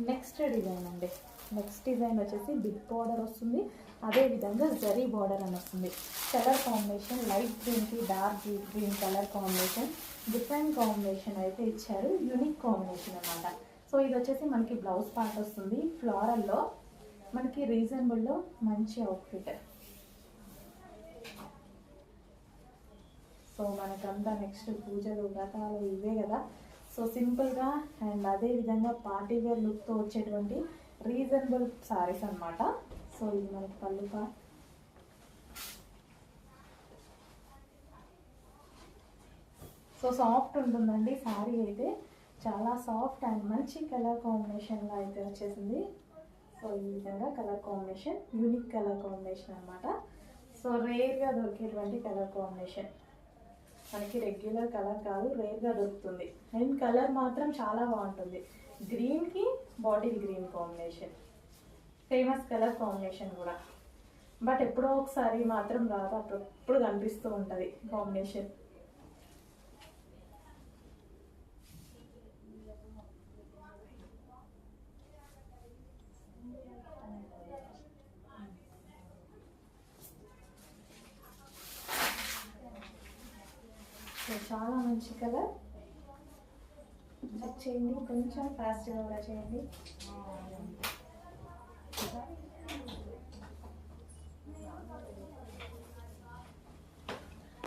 Next design అండి. Next design వచ్చేసి big border వస్తుంది, అదేవిధంగా జరీ బార్డర్ అని వస్తుంది. కలర్ కాంబినేషన్ లైట్ గ్రీన్కి dark green colour combination, different combination అయితే ఇచ్చారు. యూనిక్ కాంబినేషన్ అనమాట. సో ఇది వచ్చేసి మనకి బ్లౌజ్ పార్ట్ వస్తుంది. ఫ్లోరల్లో మనకి రీజనబుల్లో మంచి అవుట్ఫిట్. సో మనకంతా నెక్స్ట్ పూజలు వ్రతాలు ఇవే కదా. సో సింపుల్గా అండ్ అదేవిధంగా పార్టీ వేర్ లుక్తో వచ్చేటువంటి రీజనబుల్ సారీస్ అనమాట. సో ఇది మనకి పళ్ళుగా సో సాఫ్ట్ ఉంటుందండి శారీ అయితే, చాలా సాఫ్ట్ అండ్ మంచి కలర్ కాంబినేషన్లో అయితే వచ్చేసింది. సో ఈ విధంగా colour combination unique colour combination అనమాట. సో రేర్గా దొరికేటువంటి కలర్ కాంబినేషన్, మనకి రెగ్యులర్ కలర్ కాదు, రేర్గా దొరుకుతుంది. అండ్ కలర్ మాత్రం చాలా బాగుంటుంది. గ్రీన్కి bottle green combination, famous colour combination కూడా. బట్ ఎప్పుడో ఒకసారి మాత్రం రాదు, అప్పుడప్పుడు కనిపిస్తూ ఉంటుంది కాంబినేషన్. చాలా మంచి కలర్. చెక్ చేయండి, కొంచెం ఫాస్ట్గా కూడా చేయండి.